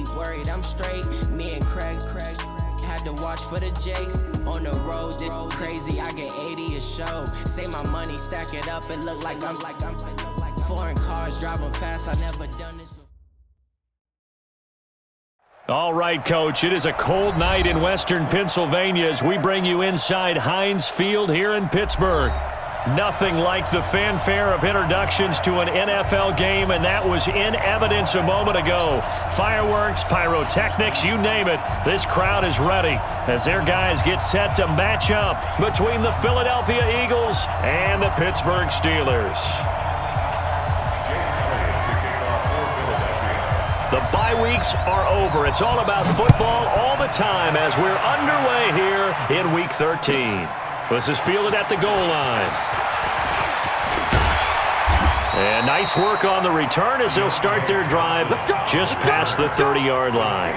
be worried, I'm straight. Me and Craig had to watch for the Jakes. On the road, this crazy, I get 80 a show. Say my money, stack it up, and look like I'm foreign cars, driving fast, I never done this before. All right, Coach, it is a cold night in western Pennsylvania as we bring you inside Heinz Field here in Pittsburgh. Nothing like the fanfare of introductions to an NFL game, and that was in evidence a moment ago. Fireworks, pyrotechnics, you name it. This crowd is ready as their guys get set to match up between the Philadelphia Eagles and the Pittsburgh Steelers. The bye weeks are over. It's all about football all the time as we're underway here in Week 13. This is fielded at the goal line. And nice work on the return as they'll start their drive just past the 30-yard line.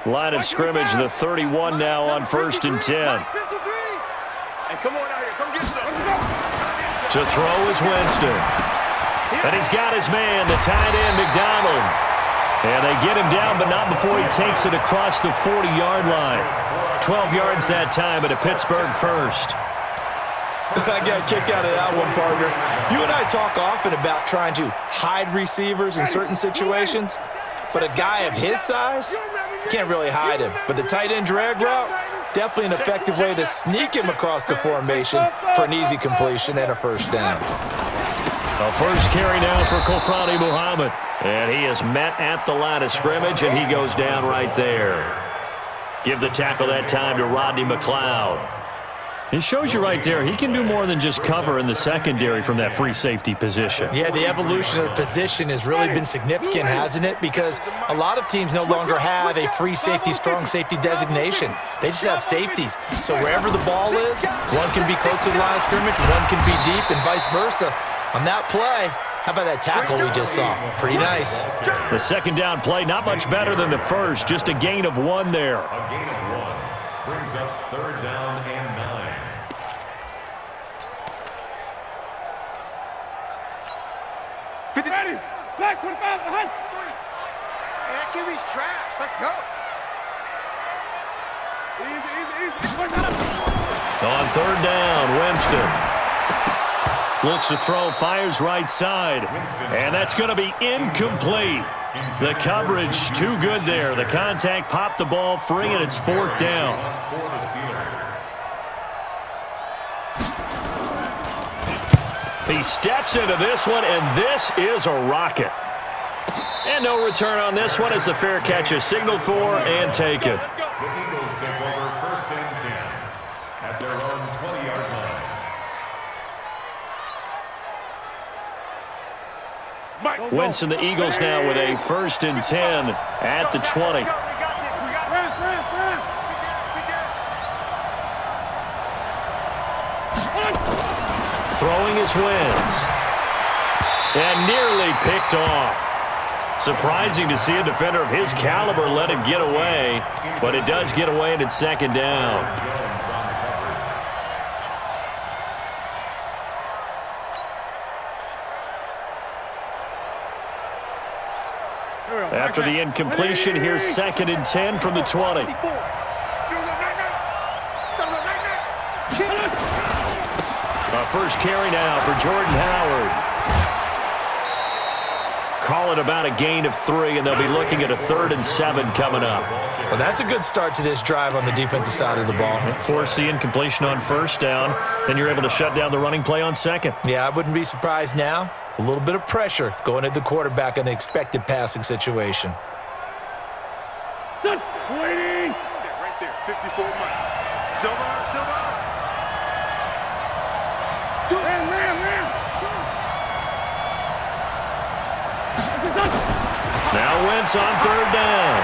Line of scrimmage, the 31 now on 1st and 10. To throw is Winston. And he's got his man, the tight end, McDonald. And they get him down, but not before he takes it across the 40-yard line. 12 yards that time, but a Pittsburgh first. I got a kick out of that one, partner. You and I talk often about trying to hide receivers in certain situations, but a guy of his size, can't really hide him. But the tight end drag route, definitely an effective way to sneak him across the formation for an easy completion and a first down. A first carry now for Kofrani Muhammad. And he is met at the line of scrimmage, and he goes down right there. Give the tackle that time to Rodney McLeod. It shows you right there, he can do more than just cover in the secondary from that free safety position. Yeah, the evolution of the position has really been significant, hasn't it? Because a lot of teams no longer have a free safety, strong safety designation. They just have safeties. So wherever the ball is, one can be close to the line of scrimmage, one can be deep, and vice versa. On that play, how about that tackle we just saw? Pretty nice. The second down play, not much better than the first, just a gain of 1 there. A gain of 1 brings up 3rd down and 9. Ready. Black 45 behind. That QB's trash. Let's go. On 3rd down, Winston. Looks to throw, fires right side. And that's going to be incomplete. The coverage too good there. The contact popped the ball free, and it's 4th down. He steps into this one, and this is a rocket. And no return on this one as the fair catch is signaled for and taken. The Eagles take over 1st and 10 at their own 20-yard line. Winston, the Eagles now with a 1st and 10 at the 20. Throwing his Wentz. And nearly picked off. Surprising to see a defender of his caliber let it get away, but it does get away and it's 2nd down. After the incompletion, here's 2nd and 10 from the 20. A first carry now for Jordan Howard. Call it about a gain of 3, and they'll be looking at a 3rd and 7 coming up. Well, that's a good start to this drive on the defensive side of the ball. Force the incompletion on 1st down, then you're able to shut down the running play on 2nd. Yeah, I wouldn't be surprised now. A little bit of pressure going at the quarterback in an expected passing situation. Done. Waiting. Right there, 54 miles. Silver. Now Wentz on 3rd down.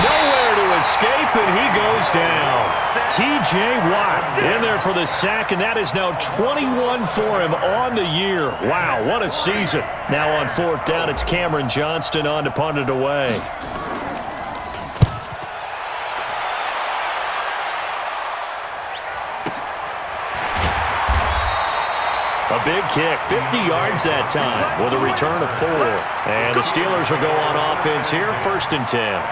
Nowhere to escape, and he goes down. T.J. Watt in there for the sack, and that is now 21 for him on the year. Wow, what a season. Now on 4th down, it's Cameron Johnston on to punt it away. A big kick, 50 yards that time with a return of 4. And the Steelers will go on offense here, 1st and 10.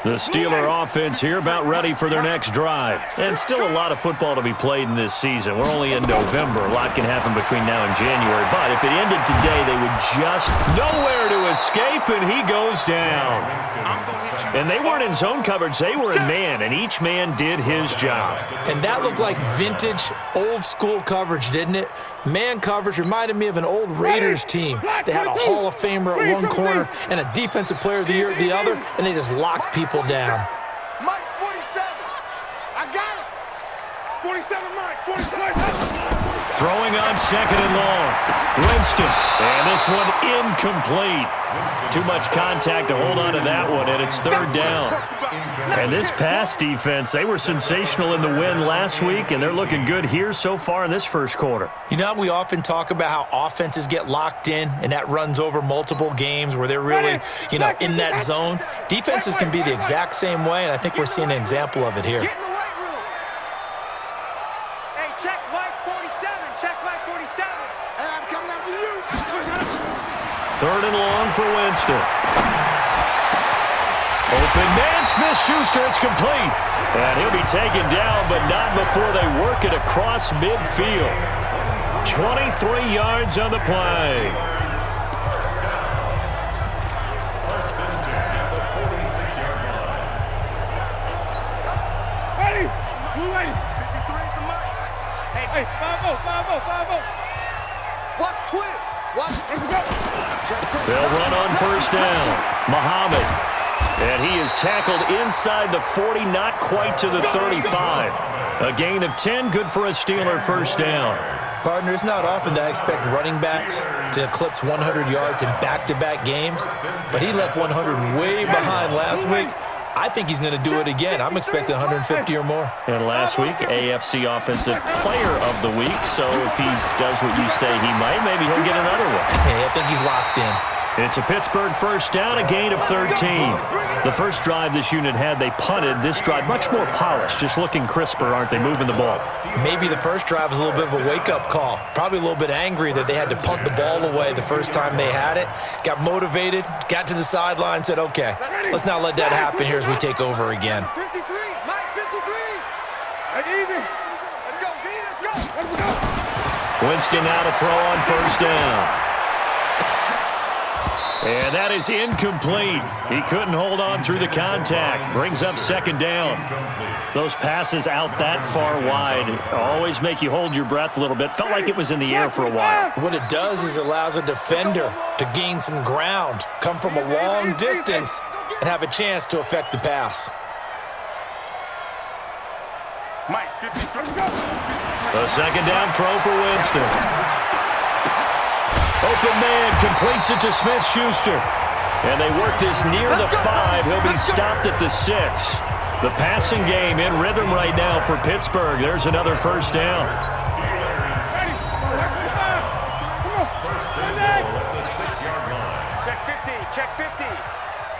The Steeler offense here about ready for their next drive. And still a lot of football to be played in this season. We're only in November. A lot can happen between now and January. But if it ended today, they would just nowhere to escape, and he goes down. And they weren't in zone coverage. They were in man, and each man did his job. And that looked like vintage, old-school coverage, didn't it? Man coverage reminded me of an old Raiders team. They had a Hall of Famer at one corner and a Defensive Player of the Year at the other, and they just locked people down. Mike's 47. I got it. 47, Mike. 47. Throwing on 2nd and long. Winston. And this one incomplete. Too much contact to hold on to that one, and it's 3rd down. And this pass defense, they were sensational in the win last week, and they're looking good here so far in this 1st quarter. You know, we often talk about how offenses get locked in, and that runs over multiple games where they're really, in that zone. Defenses can be the exact same way, and I think we're seeing an example of it here. Get in the weight room. Hey, check Mike 47. Check Mike 47. Hey, I'm coming after you. 3rd and long for Winston. Open man, Smith-Schuster, it's complete. And he'll be taken down, but not before they work it across midfield. 23 yards on the play. Ready? Move ready. 53 at the mic. Hey, 5-0, 5-0, 5-0. Watch twins. Watch. Let's go. They'll run on 1st down. Muhammad. And he is tackled inside the 40, not quite to the 35. A gain of 10, good for a Steeler 1st down. Partner, it's not often that I expect running backs to eclipse 100 yards in back-to-back games, but he left 100 way behind last week. I think he's going to do it again. I'm expecting 150 or more. And last week, AFC Offensive Player of the Week. So if he does what you say he might, maybe he'll get another one. Hey, I think he's locked in. It's a Pittsburgh 1st down, a gain of 13. The first drive this unit had, they punted. This drive, much more polished, just looking crisper, aren't they, moving the ball? Maybe the first drive was a little bit of a wake-up call. Probably a little bit angry that they had to punt the ball away the first time they had it. Got motivated, got to the sideline, said, okay, let's not let that happen here as we take over again. 53. Mike 53. Hey, easy. Let's go, B. Let's go. Let's go. Winston now to throw on 1st down. And that is incomplete. He couldn't hold on through the contact. Brings up 2nd down. Those passes out that far wide always make you hold your breath a little bit. Felt like it was in the air for a while. What it does is it allows a defender to gain some ground, come from a long distance, and have a chance to affect the pass. Mike 53. A 2nd down throw for Winston. Open man completes it to Smith-Schuster. And they work this near the 5. He'll be stopped at the 6. The passing game in rhythm right now for Pittsburgh. There's another 1st down. Ready? Come on. Check 50. Check 50.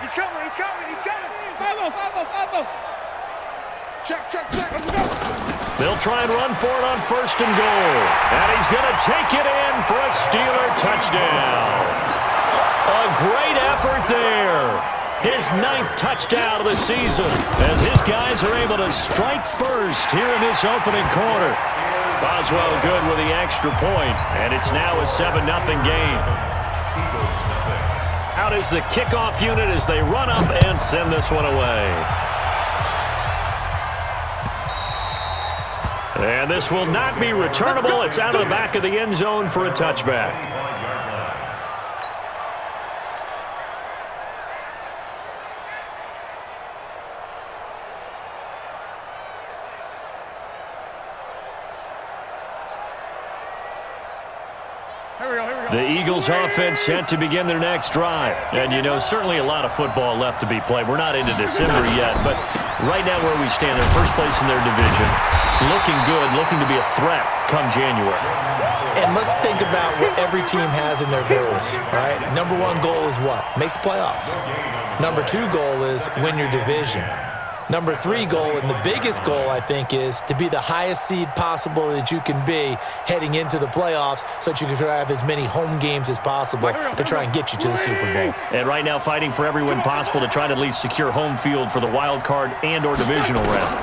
He's coming. He's coming. He's coming. 5-0, 5-0, 5-0. Check. Let's go. They'll try and run for it on 1st and goal. And he's going to take it in for a Steeler touchdown. A great effort there. His 9th touchdown of the season as his guys are able to strike first here in this opening quarter. Boswell good with the extra point, and it's now a 7-0 game. Out is the kickoff unit as they run up and send this one away. And this will not be returnable. It's out of the back of the end zone for a touchback. The Eagles offense set to begin their next drive. And, certainly a lot of football left to be played. We're not into December yet, but right now where we stand, they're first place in their division. Looking good, looking to be a threat come January. And let's think about what every team has in their goals, right? Number one goal is what? Make the playoffs. Number two goal is win your division. Number three goal, and the biggest goal, I think, is to be the highest seed possible that you can be heading into the playoffs so that you can have as many home games as possible to try and get you to the Super Bowl. And right now fighting for every win possible to try to at least secure home field for the wild card and or divisional round.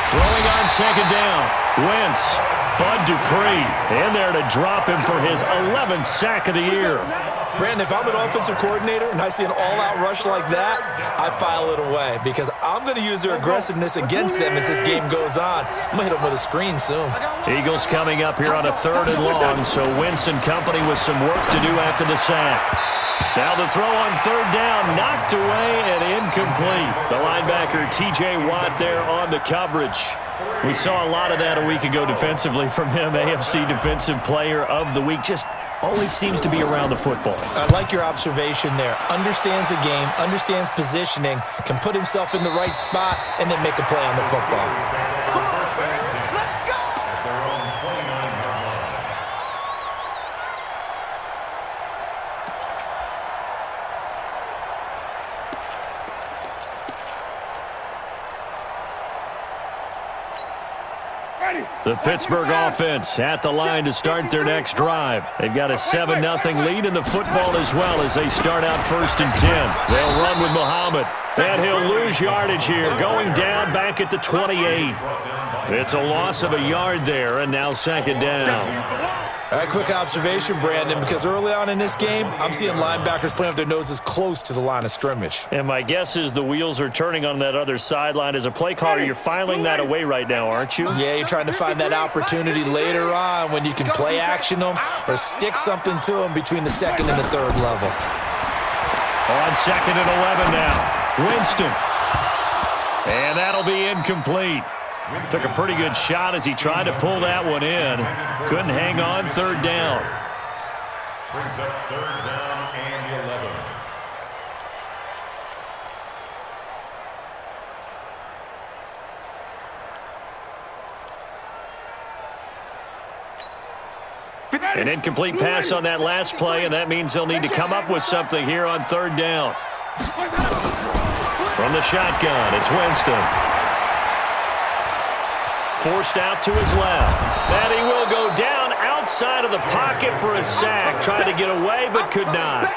Throwing on second down. Wentz. Bud Dupree in there to drop him for his 11th sack of the year. Brandon, if I'm an offensive coordinator and I see an all-out rush like that, I file it away because I'm going to use their aggressiveness against them as this game goes on. I'm going to hit them with a screen soon. Eagles coming up here on a 3rd and long, so Wentz and company with some work to do after the sack. Now the throw on 3rd down, knocked away and incomplete. The linebacker T.J. Watt there on the coverage. We saw a lot of that a week ago defensively from him. AFC Defensive Player of the Week. Just always seems to be around the football. I like your observation there. Understands the game, understands positioning, can put himself in the right spot, and then make a play on the football. The Pittsburgh offense at the line to start their next drive. They've got a 7-0 lead in the football as well as they start out 1st and 10. They'll run with Muhammad, and he'll lose yardage here, going down back at the 28. It's a loss of a yard there, and now 2nd down. A quick observation, Brandon, because early on in this game, I'm seeing linebackers playing with their noses close to the line of scrimmage. And my guess is the wheels are turning on that other sideline. As a play caller, you're filing that away right now, aren't you? Yeah, you're trying to find that opportunity later on when you can play action them or stick something to them between the 2nd and the 3rd level. On 2nd and 11 now. Winston. And that'll be incomplete. Took a pretty good shot as he tried to pull that one in. Couldn't hang on 3rd down. Brings up 3rd down and 11. An incomplete pass on that last play, and that means they'll need to come up with something here on 3rd down. From the shotgun, it's Winston. Forced out to his left. And he will go down outside of the pocket for a sack. Tried to get away, but could not.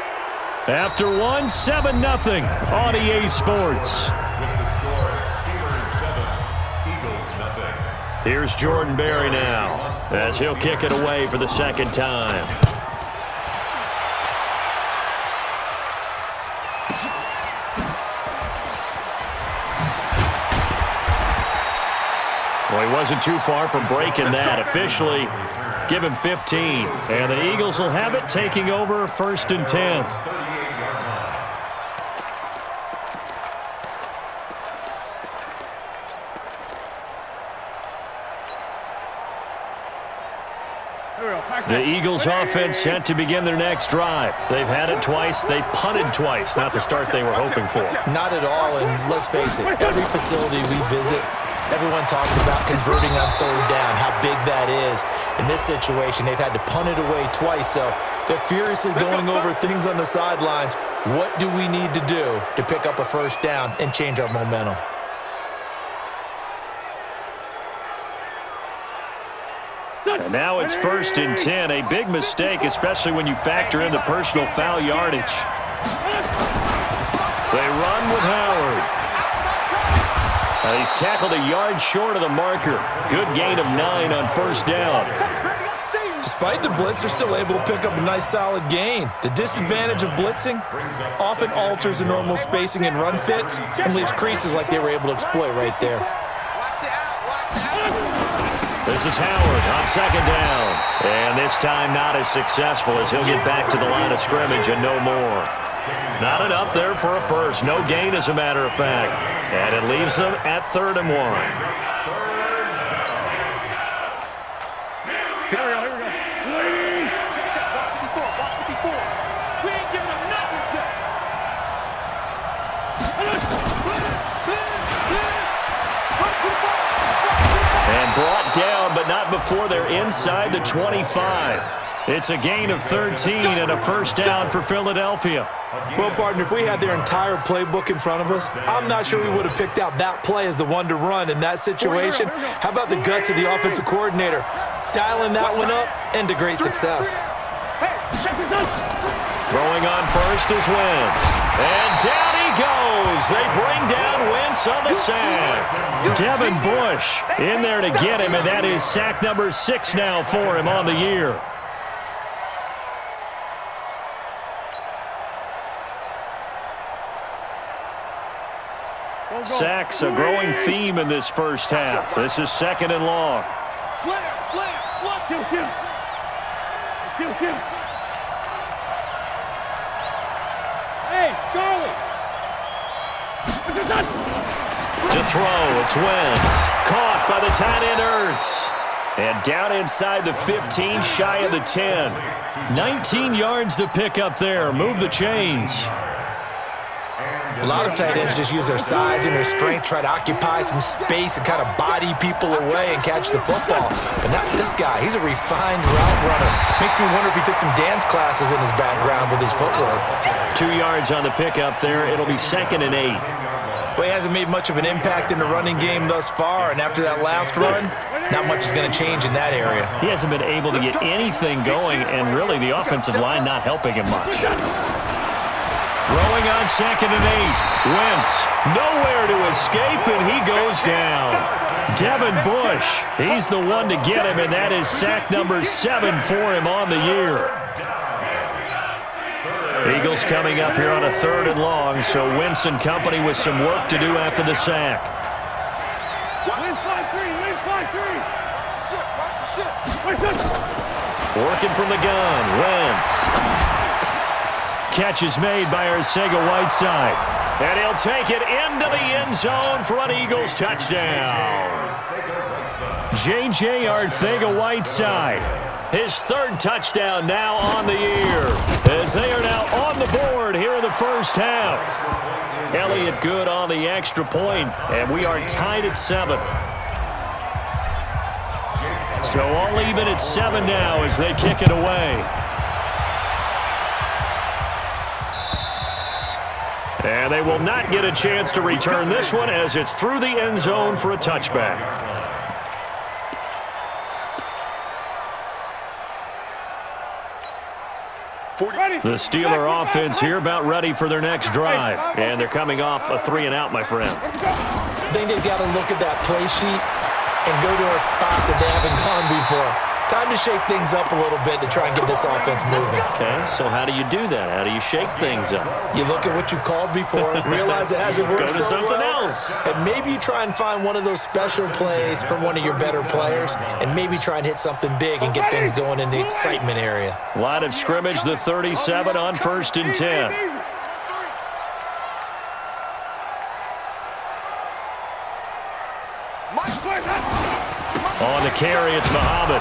After one, 7-0 on EA Sports. With the score, Steelers 7, Eagles 0. Here's Jordan Berry now as he'll kick it away for the 2nd time. Well, he wasn't too far from breaking that. Officially, give him 15. And the Eagles will have it, taking over 1st and 10. The Eagles offense set to begin their next drive. They've had it twice. They've punted twice. Not the start they were hoping for. Not at all, and let's face it, every facility we visit, everyone talks about converting on 3rd down, how big that is. In this situation, they've had to punt it away twice, so they're furiously going over things on the sidelines. What do we need to do to pick up a 1st down and change our momentum? And now it's 1st and 10. A big mistake, especially when you factor in the personal foul yardage. They run with Howard. He's tackled a yard short of the marker. Good gain of 9 on 1st down. Despite the blitz, they're still able to pick up a nice solid gain. The disadvantage of blitzing often alters the normal spacing and run fits and leaves creases like they were able to exploit right there. This is Howard on 2nd down. And this time not as successful as he'll get back to the line of scrimmage and no more. Not enough there for a first. No gain, as a matter of fact. And it leaves them at 3rd and 1. Here we go. Walk 54. We ain't giving them nothing. before they're inside the 25. It's a gain of 13 and a first down for Philadelphia. Well, partner, if we had their entire playbook in front of us, I'm not sure we would have picked out that play as the one to run in that situation. How about the guts of the offensive coordinator? Dialing that one up into great success. Throwing on first is Wentz. And down he goes. They bring down Wentz on the sack. Devin Bush in there to get him, and that is sack number 6 now for him on the year. Sacks a growing theme in this first half. This is 2nd and long. Slam. Kill. Hey, Charlie. To throw, it's Wentz. Caught by the tight end Ertz. And down inside the 15, shy of the 10. 19 yards to pick up there. Move the chains. A lot of tight ends just use their size and their strength, try to occupy some space and kind of body people away and catch the football. But not this guy. He's a refined route runner. Makes me wonder if he took some dance classes in his background with his footwork. 2 yards on the pickup there. It'll be 2nd and 8. Well, he hasn't made much of an impact in the running game thus far, and after that last run, not much is going to change in that area. He hasn't been able to get anything going, and really the offensive line not helping him much. Throwing on 2nd and 8. Wentz nowhere to escape, and he goes down. Devin Bush, he's the one to get him, and that is sack number 7 for him on the year. Eagles coming up here on a 3rd and long, so Wentz and company with some work to do after the sack. Working from the gun, Wentz. Catch is made by Arcega-Whiteside. And he'll take it into the end zone for an Eagles touchdown. J.J. Arcega-Whiteside, his 3rd touchdown now on the year, as they are now on the board here in the first half. Elliott good on the extra point, and we are tied at 7. So all even at 7 now as they kick it away. And they will not get a chance to return this one as it's through the end zone for a touchback. The Steeler offense here about ready for their next drive. And they're coming off a 3-and-out, my friend. I think they've got to look at that play sheet and go to a spot that they haven't gone before. Time to shake things up a little bit to try and get this offense moving. Okay, so how do you do that? How do you shake things up? You look at what you called before, realize it hasn't worked Go to so something well, else. and maybe you try and find one of those special plays from one of your better players, and maybe try and hit something big and get things going in the excitement area. Line of scrimmage, the 37 on 1st and 10. On the carry, it's Muhammad.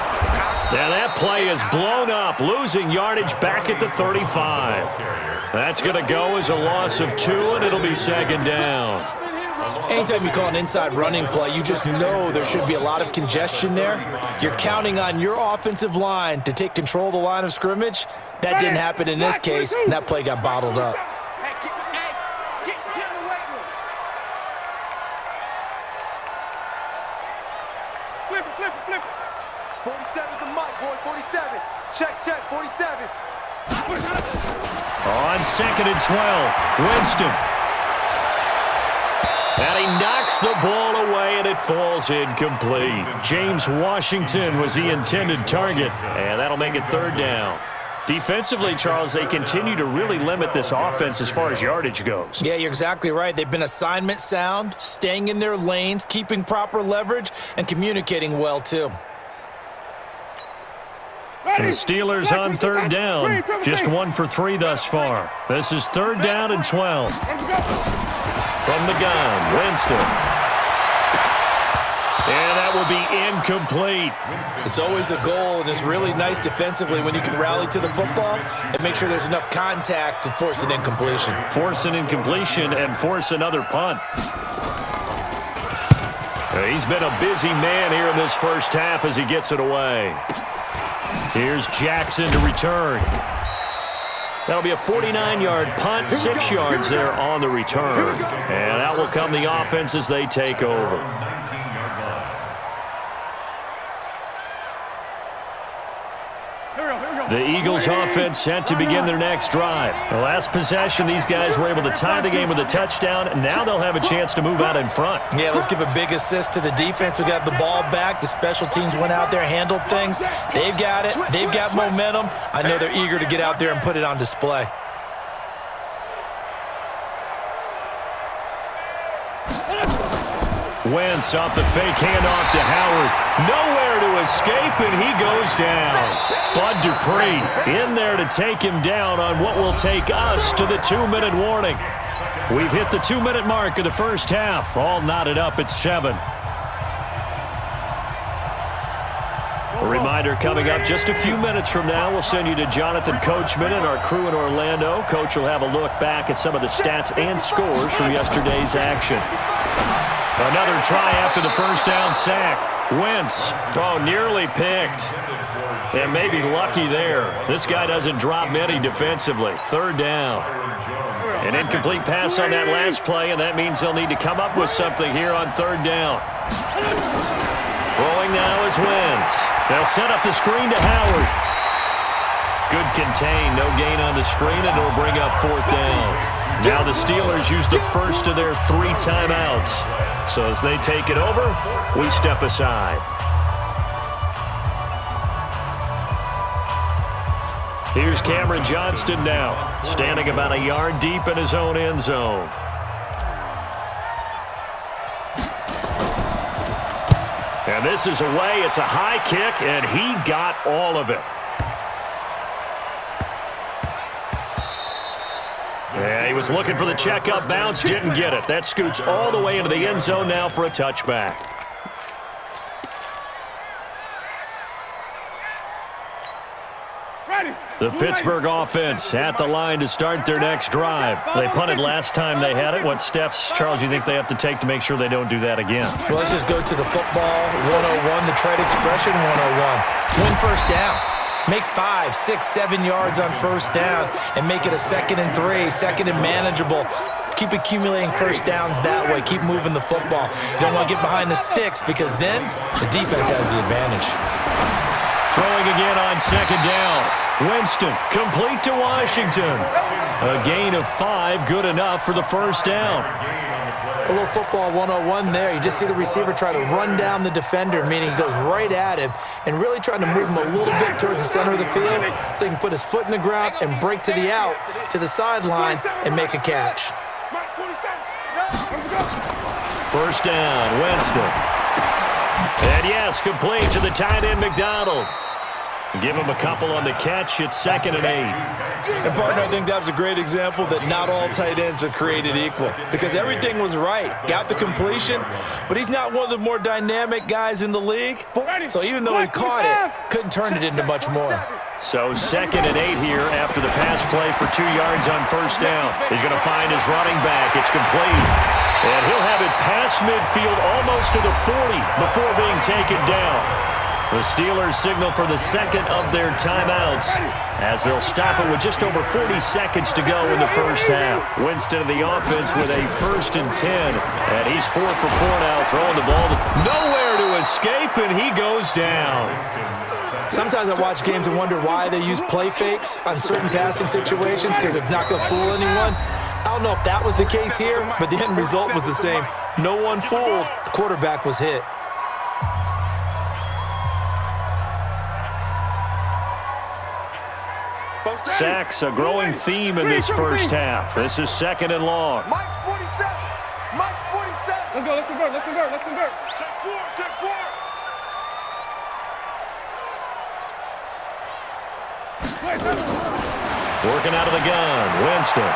Now that play is blown up, losing yardage back at the 35. That's going to go as a loss of 2, and it'll be 2nd down. Anytime you call an inside running play, you just know there should be a lot of congestion there. You're counting on your offensive line to take control of the line of scrimmage. That didn't happen in this case, and that play got bottled up. Get in the weight room. Flip it. 47's the mic, boys. 47. Check. 47. On 2nd and 12, Winston. And he knocks the ball away, and it falls incomplete. James Washington was the intended target, and that'll make it 3rd down. Defensively, Charles, they continue to really limit this offense as far as yardage goes. Yeah, you're exactly right. They've been assignment sound, staying in their lanes, keeping proper leverage, and communicating well, too. The Steelers on 3rd down. Just 1 for 3 thus far. This is 3rd down and 12. From the gun, Winston. And that will be incomplete. It's always a goal, and it's really nice defensively when you can rally to the football and make sure there's enough contact to force an incompletion. Force an incompletion and force another punt. He's been a busy man here in this first half as he gets it away. Here's Jackson to return. That'll be a 49-yard punt, 6 yards there on the return. And out will come the offense as they take over. The Eagles offense set to begin their next drive. The last possession, these guys were able to tie the game with a touchdown, and now they'll have a chance to move out in front. Yeah, let's give a big assist to the defense who got the ball back. The special teams went out there, handled things. They've got it. They've got momentum. I know they're eager to get out there and put it on display. Wentz off the fake handoff to Howard. Nowhere to escape, and he goes down. Bud Dupree in there to take him down on what will take us to the 2-minute warning. We've hit the 2-minute mark of the first half. All knotted up at 7. A reminder coming up just a few minutes from now. We'll send you to Jonathan Coachman and our crew in Orlando. Coach will have a look back at some of the stats and scores from yesterday's action. Another try after the first down sack. Wentz, nearly picked. And maybe lucky there. This guy doesn't drop many defensively. 3rd down. An incomplete pass on that last play, and that means they'll need to come up with something here on 3rd down. Throwing now is Wentz. They'll set up the screen to Howard. Good contain, no gain on the screen, and it'll bring up 4th down. Now the Steelers use the first of their 3 timeouts. So as they take it over, we step aside. Here's Cameron Johnston now, standing about a yard deep in his own end zone. And this is away. It's a high kick, and he got all of it. Yeah, he was looking for the checkup bounce, didn't get it. That scoots all the way into the end zone now for a touchback. The Pittsburgh offense at the line to start their next drive. They punted last time they had it. What steps, Charles, you think they have to take to make sure they don't do that again? Well, let's just go to the football 101, the trade expression 101. Win first down. Make 5, 6, 7 yards on first down and make it a 2nd and 3, 2nd and manageable. Keep accumulating first downs that way. Keep moving the football. You don't want to get behind the sticks because then the defense has the advantage. Throwing again on 2nd down. Winston, complete to Washington. A gain of 5, good enough for the first down. A little football 101 there. You just see the receiver try to run down the defender, meaning he goes right at him and really trying to move him a little bit towards the center of the field so he can put his foot in the ground and break to the out, to the sideline, and make a catch. First down, Winston. And yes, complete to the tight end, McDonald. Give him a couple on the catch. It's 2nd and 8. And, partner, I think that was a great example that not all tight ends are created equal because everything was right. Got the completion, but he's not one of the more dynamic guys in the league. So even though he caught it, couldn't turn it into much more. So 2nd and 8 here after the pass play for 2 yards on first down. He's going to find his running back. It's complete. And he'll have it past midfield almost to the 40 before being taken down. The Steelers signal for the 2nd of their timeouts as they'll stop it with just over 40 seconds to go in the first half. Winston of the offense with a 1st and 10. And he's 4 for 4 now, throwing the ball. Nowhere to escape, and he goes down. Sometimes I watch games and wonder why they use play fakes on certain passing situations because it's not going to fool anyone. I don't know if that was the case here, but the end result was the same. No one fooled. The quarterback was hit. Sacks, a growing theme in this first half. This is 2nd and long. Mike's 47. Mike's 47. Let's go, let's convert, let's convert, let's convert. Take 4. Working out of the gun, Winston.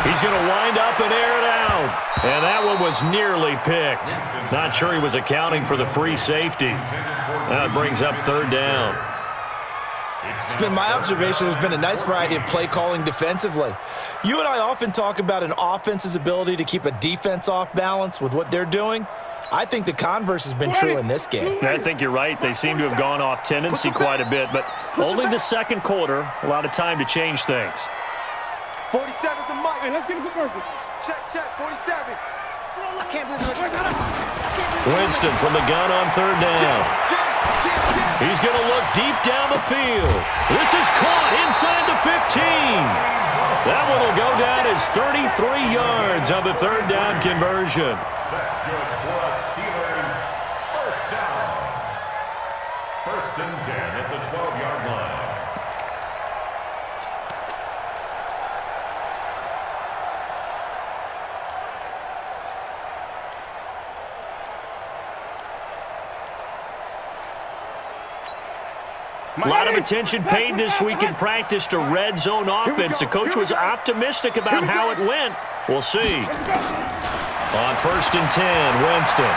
He's going to wind up and air it out. And that one was nearly picked. Not sure he was accounting for the free safety. That brings up 3rd down. It's been my observation there's been a nice variety of play calling defensively. You and I often talk about an offense's ability to keep a defense off balance with what they're doing. I think the converse has been true in this game. I think you're right. They seem to have gone off tendency quite a bit, but only the second quarter, a lot of time to change things. 47's the mic. Hey, let's get it for Check, 47. I can't believe it. Winston from the gun on third down. He's going to look deep down the field. This is caught inside the 15. That one will go down as 33 yards on the third down conversion. That's good for us Steelers. First down. First and 10 at the 12-yard line. A lot of attention paid this week in practice to red zone offense. The coach was optimistic about how it went. We'll see. On first and 10, Winston.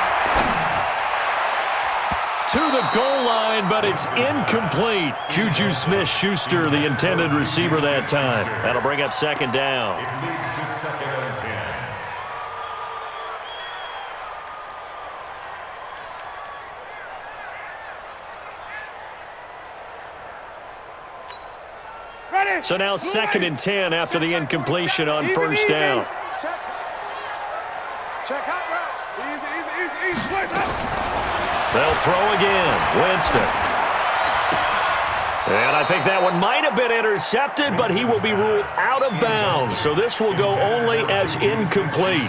To the goal line, but it's incomplete. Juju Smith-Schuster, the intended receiver that time. That'll bring up second down. It leads to second and 10. So now second and 10 after the incompletion on first down. Check hot route. Easy. They'll throw again. Winston. And I think that one might have been intercepted, but he will be ruled out of bounds. So this will go only as incomplete.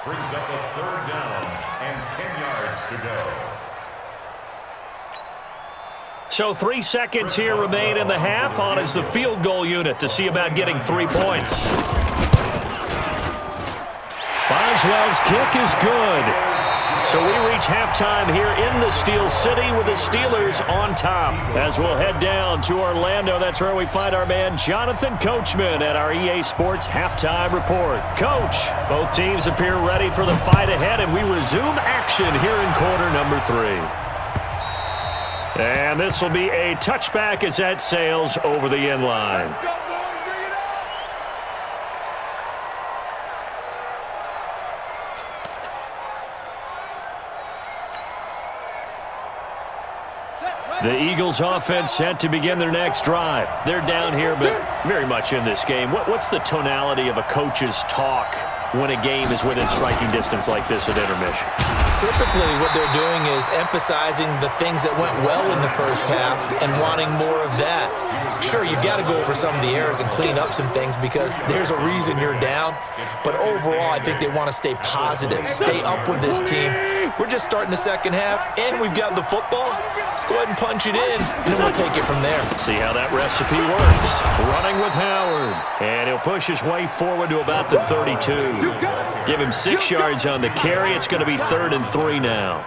Brings up a third down and 10 yards to go. So 3 seconds here remain in the half. On is the field goal unit to see about getting 3 points. Boswell's kick is good. So we reach halftime here in the Steel City with the Steelers on top. As we'll head down to Orlando, that's where we find our man Jonathan Coachman at our EA Sports Halftime Report. Coach, both teams appear ready for the fight ahead, and we resume action here in quarter number 3. And this will be a touchback as that sails over the end line. The Eagles offense set to begin their next drive. They're down here, but very much in this game. What's the tonality of a coach's talk when a game is within striking distance like this at intermission? Typically, what they're doing is emphasizing the things that went well in the first half and wanting more of that. Sure, you've got to go over some of the errors and clean up some things because there's a reason you're down. But overall, I think they want to stay positive, stay up with this team. We're just starting the second half, and we've got the football. Let's go ahead and punch it in, and then we'll take it from there. See how that recipe works. Running with Howard, and he'll push his way forward to about the 32. Give him 6 yards on the carry. It's going to be 3rd and 3 now.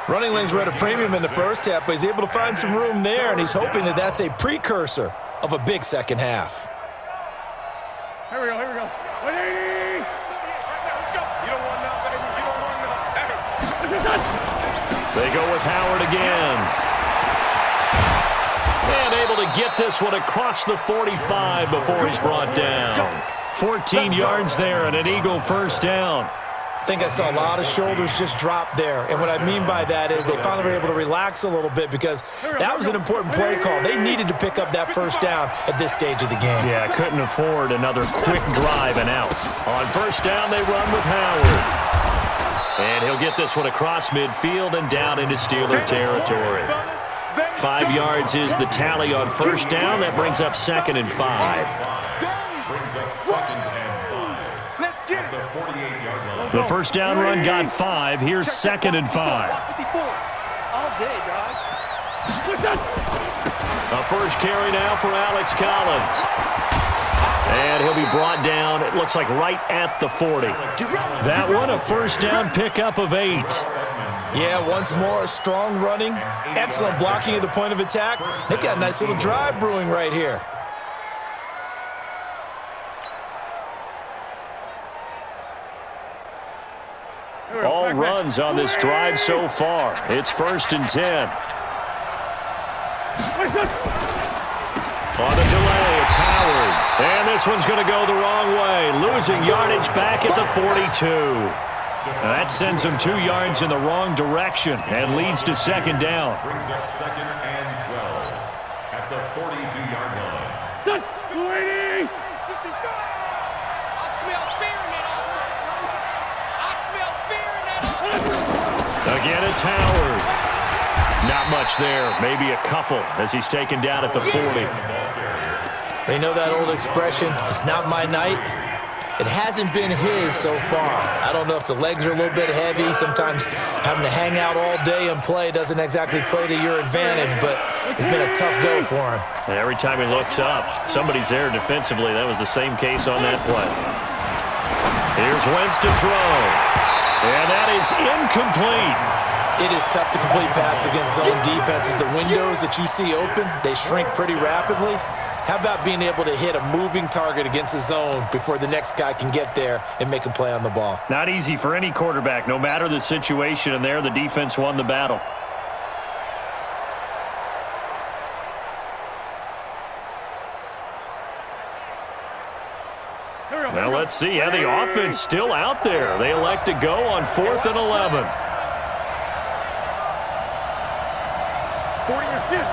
Running lanes were at a premium in the first half, but he's able to find some room there, and he's hoping that that's a precursor of a big second half. Here we go. Ready? Let's go. You don't want now, baby. You don't want now. They go with Howard again. And able to get this one across the 45 before he's brought down. 14 yards there and an Eagle first down. I think I saw a lot of shoulders just drop there. And what I mean by that is they finally were able to relax a little bit because that was an important play call. They needed to pick up that first down at this stage of the game. Yeah, couldn't afford another quick drive and out. On first down, they run with Howard. And he'll get this one across midfield and down into Steeler territory. 5 yards is the tally on first down. That brings up 2nd and 5. Brings up 2nd and 5. Let's get it. The 48-yard line. The first down run got 5. Here's 2nd and 5. All day, dog. A first carry now for Alex Collins. And he'll be brought down, it looks like right at the 40. That one, a first down pickup of 8. Yeah, once more, strong running, excellent blocking at the point of attack. They've got a nice little drive brewing right here. All runs on this drive so far. It's 1st and 10. On the delay, it's Howard. And this one's going to go the wrong way. Losing yardage back at the 42. That sends him 2 yards in the wrong direction and leads to second down. Brings up 2nd and 12 at the 42-yard line. Done. 280. I smell fear in that offense. I smell fear in that offense. Again, it's Howard. Not much there. Maybe a couple as he's taken down at the 40. They know that old expression, it's not my night. It hasn't been his so far. I don't know if the legs are a little bit heavy. Sometimes having to hang out all day and play doesn't exactly play to your advantage, but it's been a tough go for him. And every time he looks up, somebody's there defensively. That was the same case on that play. Here's Wentz to throw. And that is incomplete. It is tough to complete passes against zone defenses. The windows that you see open, they shrink pretty rapidly. How about being able to hit a moving target against a zone before the next guy can get there and make a play on the ball? Not easy for any quarterback, no matter the situation, and there the defense won the battle. Now let's see how the offense still out there. They elect to go on 4th and 11. 40 or 50.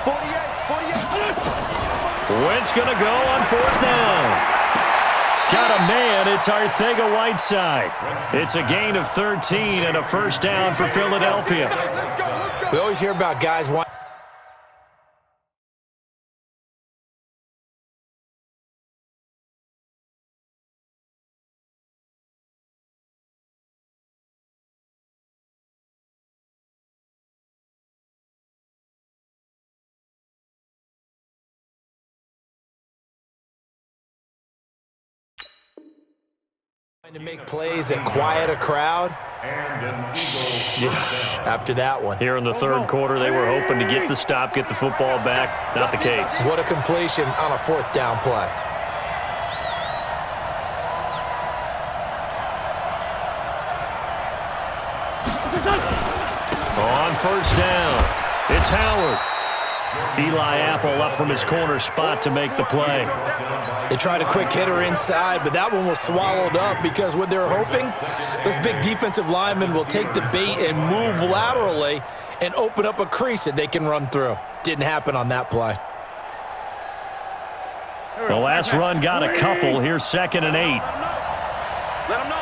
48. Wentz going to go on 4th down. Got a man. It's Arcega-Whiteside. It's a gain of 13 and a first down for Philadelphia. We always hear about guys wanting to make plays that quiet a crowd. After that one. Here in the 3rd quarter, they were hoping to get the stop, get the football back. Not the case. What a completion on a 4th down play. On 1st down, it's Howard. Eli Apple up from his corner spot to make the play. They tried a quick hitter inside, but that one was swallowed up because what they're hoping, those big defensive linemen will take the bait and move laterally and open up a crease that they can run through. Didn't happen on that play. The last run got a couple. Here's 2nd and 8. Let him know.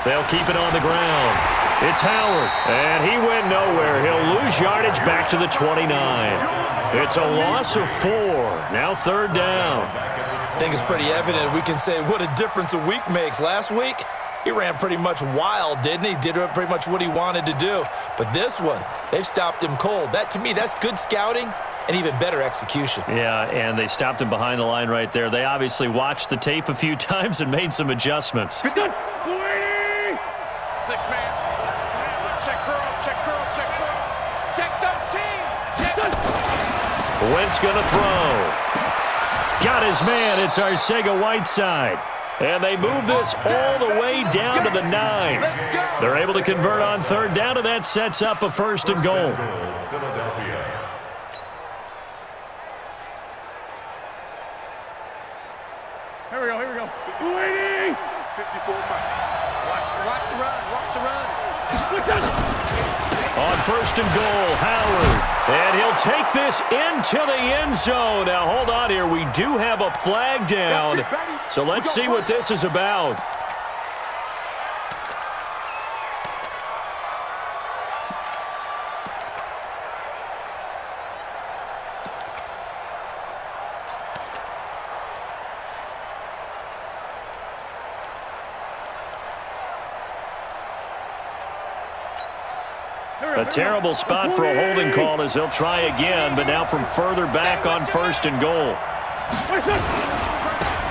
They'll keep it on the ground. It's Howard, and he went nowhere. He'll lose yardage back to the 29. It's a loss of 4. Now 3rd down. I think it's pretty evident. We can say what a difference a week makes. Last week, he ran pretty much wild, didn't he? Did pretty much what he wanted to do. But this one, they've stopped him cold. That, to me, that's good scouting and even better execution. Yeah, and they stopped him behind the line right there. They obviously watched the tape a few times and made some adjustments. 6-man. Check curls, check 13. Wentz going to throw. Got his man. It's Arcega-Whiteside. And they move this all the way down to the 9. They're able to convert on 3rd down, and that sets up a 1st and goal. Philadelphia. Here we go. 280. 54 Mike. Watch the run. On 1st and goal, Howard. And he'll take this into the end zone. Now, hold on here. We do have a flag down. So let's see what this is about. A terrible spot for a holding call as they'll try again, but now from further back on 1st and goal.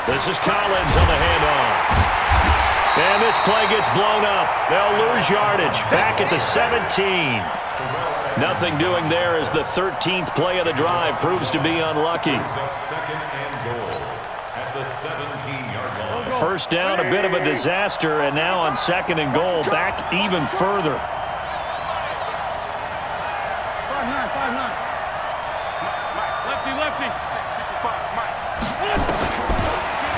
This is Collins on the handoff. And this play gets blown up. They'll lose yardage back at the 17. Nothing doing there as the 13th play of the drive proves to be unlucky. 2nd and goal at the 17-yard line. 1st down, a bit of a disaster, and now on 2nd and goal, back even further. 5-9. Lefty. 55.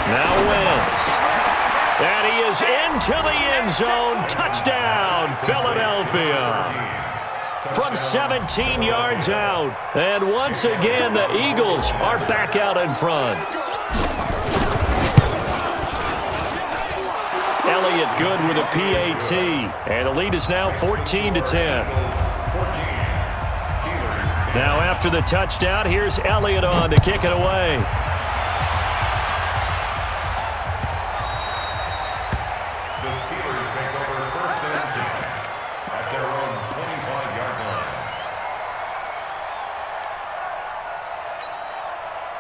Now Wentz. And he is into the end zone. Touchdown, Philadelphia. From 17 yards out. And once again, the Eagles are back out in front. Elliott good with a PAT. And the lead is now 14-10. Now after the touchdown, here's Elliott on to kick it away. The Steelers take over first and 10 at their own 25-yard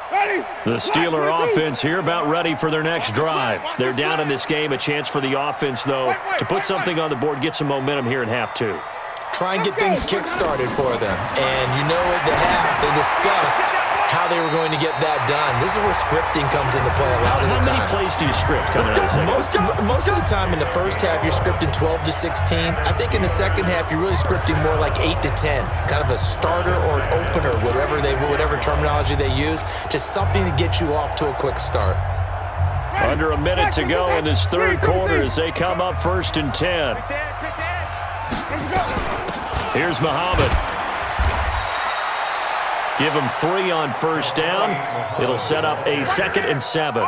line. The Steeler offense here about ready for their next drive. They're down in this game. A chance for the offense, though, to put something on the board, get some momentum here in half two. Try and get things kick-started for them. And you know at the half, they discussed how they were going to get that done. This is where scripting comes into play a lot of the time. How many plays do you script coming out of the second? Most of the time in the first half, you're scripting 12 to 16. I think in the second half, you're really scripting more like 8 to 10. Kind of a starter or an opener, whatever terminology they use. Just something to get you off to a quick start. Under a minute to go in this third quarter as they come up first and 10. Here's Muhammad. Give him 3 on first down. It'll set up a 2nd and 7.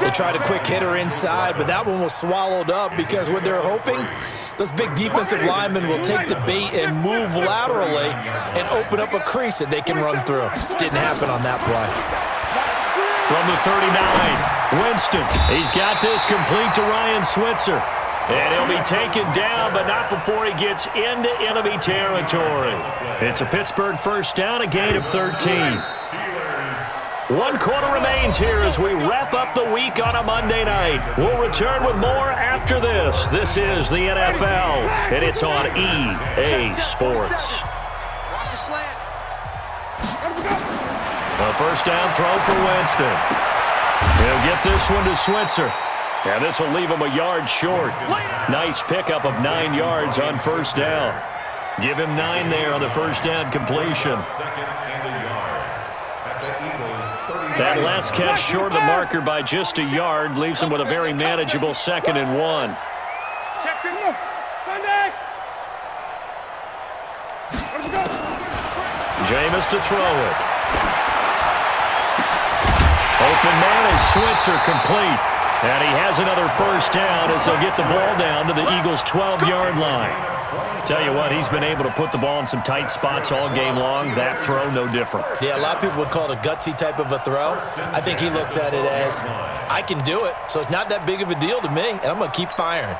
They tried a quick hitter inside, but that one was swallowed up because what they're hoping, those big defensive linemen will take the bait and move laterally and open up a crease that they can run through. Didn't happen on that play. From the 39, Winston. He's got this complete to Ryan Switzer. And he'll be taken down, but not before he gets into enemy territory. It's a Pittsburgh first down, a gain of 13. 1 quarter remains here as we wrap up the week on a Monday night. We'll return with more after this. This is the NFL, and it's on EA Sports. Watch the slant. A first down throw for Winston. He'll get this one to Switzer. And this will leave him a yard short. Nice pickup of 9 yards on first down. Give him 9 there on the first down completion. That last catch short of the marker by just a yard leaves him with a very manageable 2nd and 1. Jameis to throw it. Open man is Switzer complete. And he has another first down as they'll get the ball down to the Eagles' 12-yard line. Tell you what, he's been able to put the ball in some tight spots all game long. That throw, no different. Yeah, a lot of people would call it a gutsy type of a throw. I think he looks at it as, I can do it, so it's not that big of a deal to me, and I'm going to keep firing.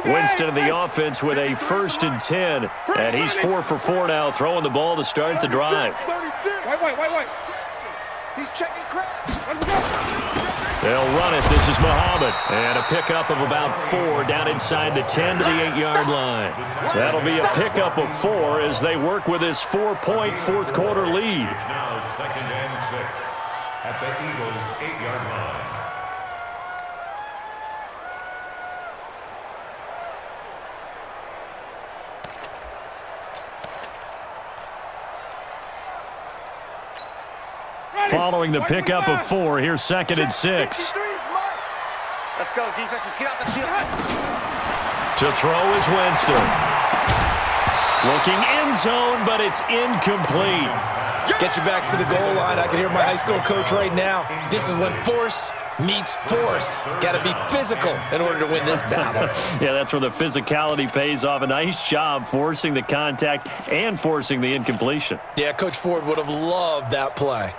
Winston in the offense with a 1st and 10, and he's 4 for 4 now, throwing the ball to start the drive. Wait. He's checking crap. They'll run it. This is Muhammad. And a pickup of about 4 down inside the 10 to the 8-yard line. That'll be a pickup of 4 as they work with this 4-point fourth quarter lead. It's now 2nd and 6 at the Eagles' 8-yard line. Following the pickup of 4, here's 2nd and 6. Let's go, defense. Let's get out the field. To throw is Winston. Looking end zone, but it's incomplete. Get your backs to the goal line. I can hear my high school coach right now. This is when force meets force. Got to be physical in order to win this battle. Yeah, that's where the physicality pays off. A nice job forcing the contact and forcing the incompletion. Yeah, Coach Ford would have loved that play.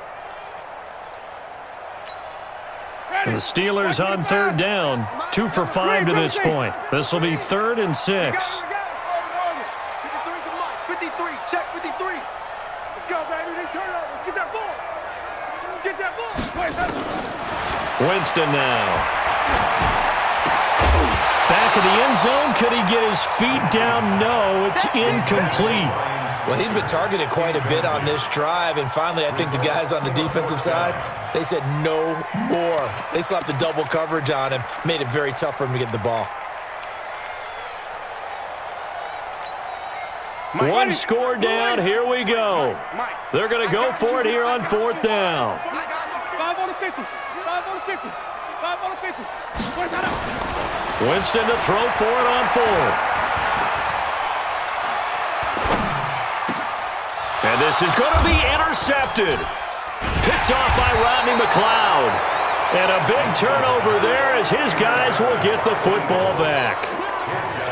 The Steelers on 3rd down, 2 for 5 to this point. This will be 3rd and 6. 53, check 53. Let's go, baby. They turn over. Let's get that ball. Let's get that ball. Winston now. Back of the end zone. Could he get his feet down? No, it's incomplete. Well, he'd been targeted quite a bit on this drive, and finally I think the guys on the defensive side, they said no more. They slapped the double coverage on him, made it very tough for him to get the ball. One score down, here we go. They're going to go for it here on 4th down. 5 on the 50. 5 on the 50. Winston to throw for it on 4th. And this is going to be intercepted. Picked off by Rodney McLeod. And a big turnover there as his guys will get the football back.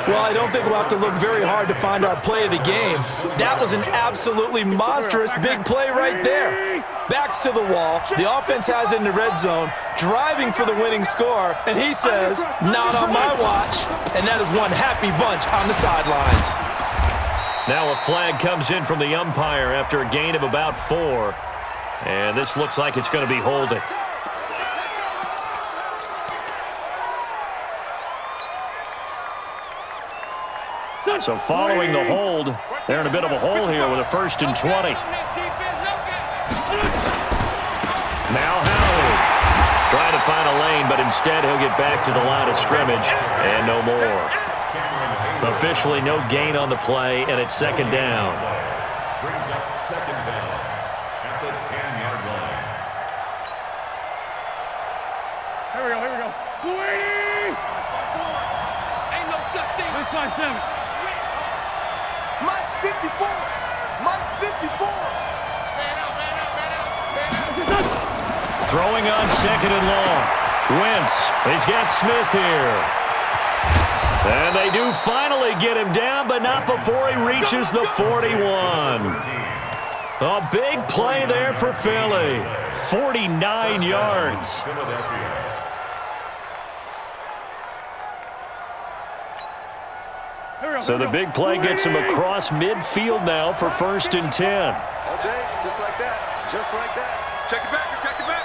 Well, I don't think we'll have to look very hard to find our play of the game. That was an absolutely monstrous big play right there. Backs to the wall. The offense has it in the red zone, driving for the winning score. And he says, not on my watch. And that is one happy bunch on the sidelines. Now a flag comes in from the umpire after a gain of about 4. And this looks like it's going to be holding. So following the hold, they're in a bit of a hole here with a 1st and 20. Now Howard trying to find a lane, but instead he'll get back to the line of scrimmage and no more. Officially no gain on the play, and it's 2nd down. Brings up 2nd down at the 10-yard line. Here we go. 280! Ain't no such thing. 657. Mike's 54. Mike's 54. Throwing on 2nd and long. Wentz, he's got Smith here. And they do finally get him down, but not before he reaches the 41. A big play there for Philly. 49 yards. So the big play gets him across midfield now for 1st and 10. All day, just like that. Just like that. Check it back. Check it back.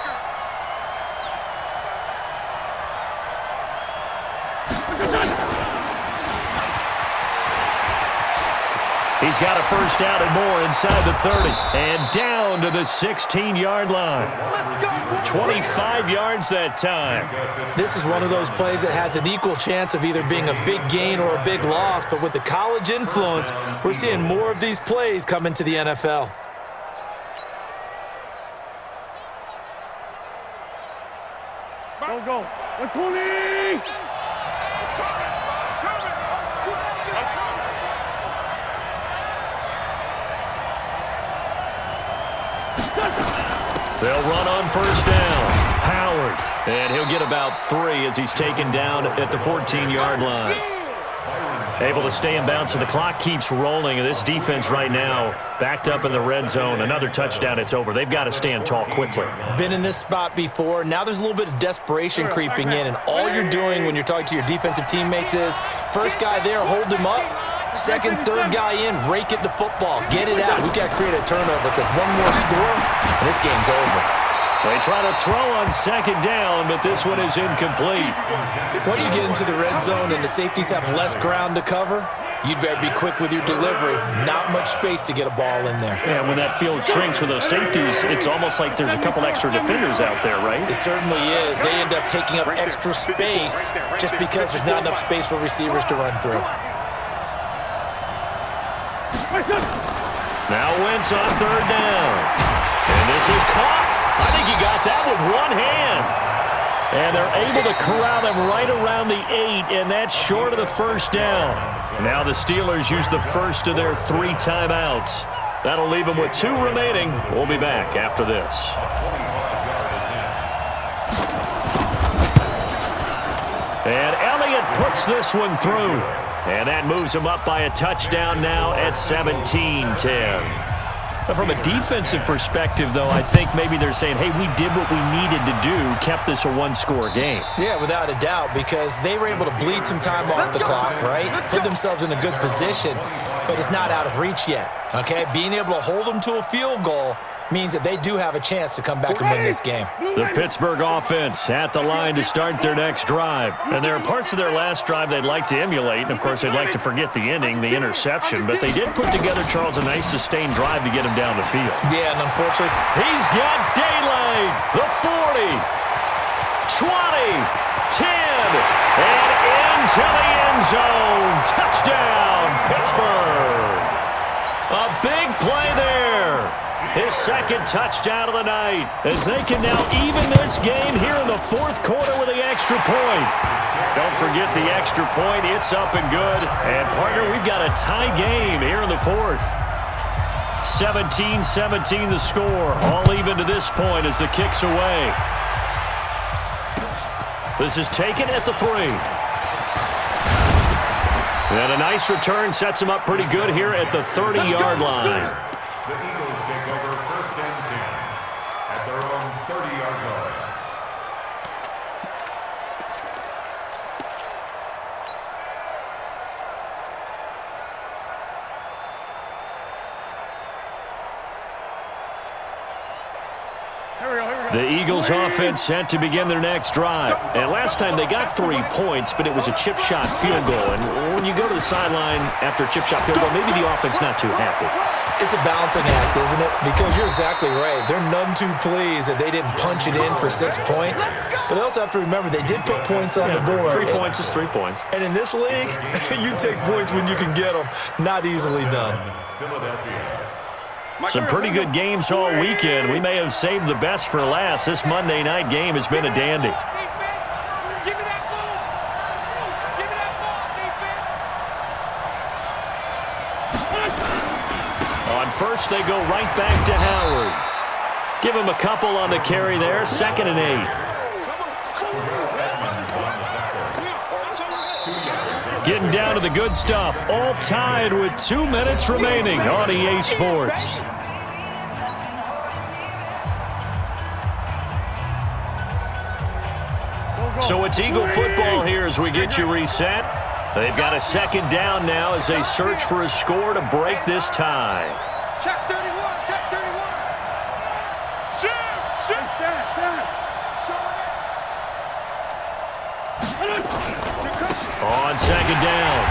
He's got a 1st down and more inside the 30. And down to the 16-yard line. 25 yards that time. This is one of those plays that has an equal chance of either being a big gain or a big loss, but with the college influence, we're seeing more of these plays come into the NFL. Go. 120! They'll run on 1st down. Howard. And he'll get about 3 as he's taken down at the 14-yard line. Able to stay in bounds, so the clock keeps rolling. This defense right now backed up in the red zone. Another touchdown, it's over. They've got to stand tall quickly. Been in this spot before. Now there's a little bit of desperation creeping in, and all you're doing when you're talking to your defensive teammates is, first guy there, hold him up. Second, third guy in, rake it the football. Get it out. We've got to create a turnover because one more score, and this game's over. They try to throw on 2nd down, but this one is incomplete. Once you get into the red zone and the safeties have less ground to cover, you'd better be quick with your delivery. Not much space to get a ball in there. And when that field shrinks with those safeties, it's almost like there's a couple extra defenders out there, right? It certainly is. They end up taking up extra space just because there's not enough space for receivers to run through. Now Wentz on 3rd down. And this is caught. I think he got that with one hand. And they're able to corral him right around the 8, and that's short of the 1st down. Now the Steelers use the first of their 3 timeouts. That'll leave them with 2 remaining. We'll be back after this. And Elliott puts this one through. And that moves him up by a touchdown now at 17-10. From a defensive perspective, though, I think maybe they're saying, hey, we did what we needed to do, kept this a 1-score game. Yeah, without a doubt, because they were able to bleed some time off the clock, right? Put themselves in a good position, but it's not out of reach yet, okay? Being able to hold them to a field goal means that they do have a chance to come back and win this game. The Pittsburgh offense at the line to start their next drive. And there are parts of their last drive they'd like to emulate. And, of course, they'd like to forget the ending, the interception. But they did put together, Charles, a nice sustained drive to get him down the field. Yeah, and unfortunately, he's got daylight. The 40, 20, 10, and into the end zone. Touchdown, Pittsburgh. A big play there. his second touchdown of the night, as they can now even this game here in the fourth quarter with the extra point. Don't forget the extra point. It's up and good. And, partner, we've got a tie game here in the fourth. 17-17 the score. All even to this point as the kick's away. This is taken at the 3. And a nice return sets him up pretty good here at the 30-yard line. The Eagles take over 1st and 10 at their own 30-yard line. The Eagles offense set to begin their next drive. And last time they got 3 points, but it was a chip shot field goal. And when you go to the sideline after a chip shot field goal, maybe the offense not too happy. It's a balancing act, isn't it? Because you're exactly right. They're none too pleased that they didn't punch it in for 6 points. But they also have to remember they did put points on the board. 3 points is 3 points. And in this league, you take points when you can get them. Not easily done. Philadelphia. Some pretty good games all weekend. We may have saved the best for last. This Monday night game has been a dandy. Give me that ball. Give me that ball, defense. On first, they go right back to Howard. Give him a couple on the carry there. 2nd and 8. Getting down to the good stuff. All tied with 2 minutes remaining on EA Sports. So it's Eagle football here as we get you reset. They've got a 2nd down now as they search for a score to break this tie. Check 31, check 31. On 2nd down,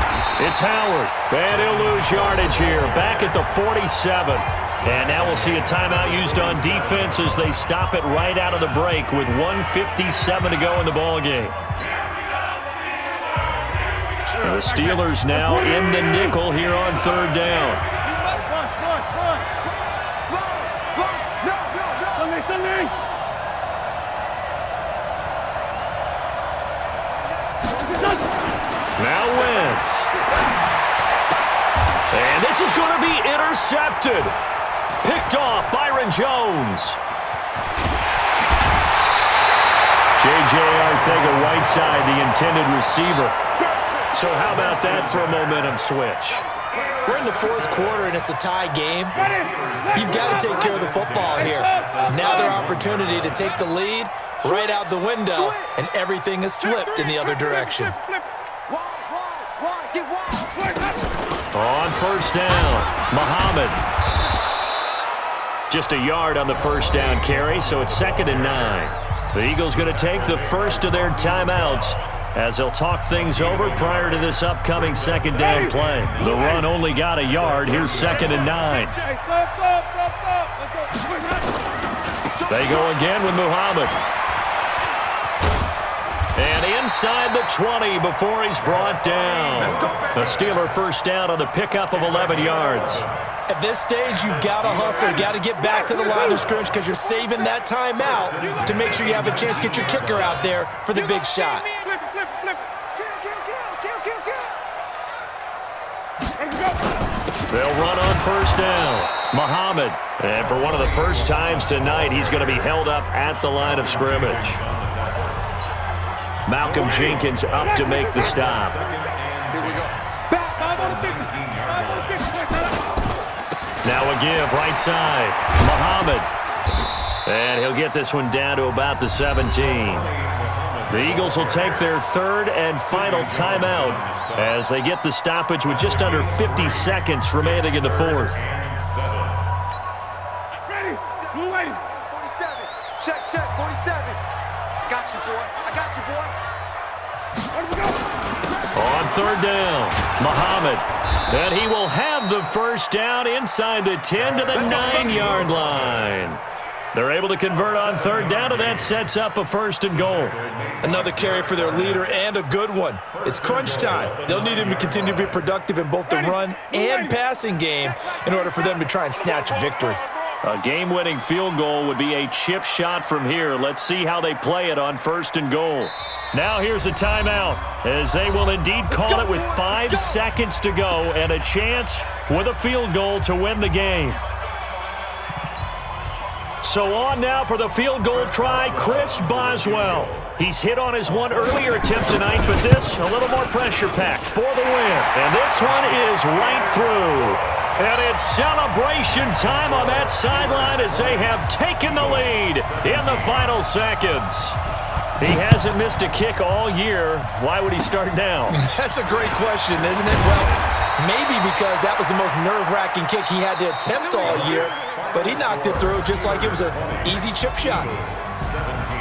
it's Howard. And he'll lose yardage here, back at the 47. And now we'll see a timeout used on defense as they stop it right out of the break with 1:57 to go in the ballgame. The Steelers now in the nickel here on 3rd down. Now Wentz. And this is going to be intercepted. Picked off Byron Jones. J.J. Arcega-Whiteside, the intended receiver. So how about that for a momentum switch? We're in the 4th quarter, and it's a tie game. You've got to take care of the football here. Now their opportunity to take the lead right out the window, and everything is flipped in the other direction. On 1st down, Muhammad. Just a yard on the 1st down carry, so it's 2nd and 9. The Eagles going to take the first of their timeouts as they'll talk things over prior to this upcoming 2nd down play. The run only got a yard. Here's 2nd and 9. They go again with Muhammad. And inside the 20 before he's brought down. The Steeler 1st down on the pickup of 11 yards. At this stage, you've got to hustle. You've got to get back to the line of scrimmage because you're saving that timeout to make sure you have a chance to get your kicker out there for the big shot. They'll run on 1st down. Muhammad. And for one of the first times tonight, he's going to be held up at the line of scrimmage. Malcolm Jenkins up to make the stop. Now a give right side. Muhammad. And he'll get this one down to about the 17. The Eagles will take their 3rd and final timeout as they get the stoppage with just under 50 seconds remaining in the 4th. Ready? Blue lady. 47. Check, 47. I got you, boy. I got you, boy. Where do we go? On 3rd down, Muhammad. And he will have the 1st down inside the 10 to the 9-yard line. They're able to convert on 3rd down, and that sets up a 1st and goal. Another carry for their leader, and a good one. It's crunch time. They'll need him to continue to be productive in both the run and passing game in order for them to try and snatch a victory. A game-winning field goal would be a chip shot from here. Let's see how they play it on 1st and goal. Now here's a timeout, as they will indeed call it with 5 seconds to go and a chance with a field goal to win the game. So on now for the field goal try, Chris Boswell. He's hit on his one earlier attempt tonight, but this a little more pressure-packed for the win. And this one is right through. And it's celebration time on that sideline as they have taken the lead in the final seconds. He hasn't missed a kick all year. Why would he start now? That's a great question, isn't it? Well, maybe because that was the most nerve-wracking kick he had to attempt all year, but he knocked it through just like it was an easy chip shot.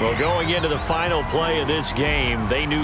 Well, going into the final play of this game, they knew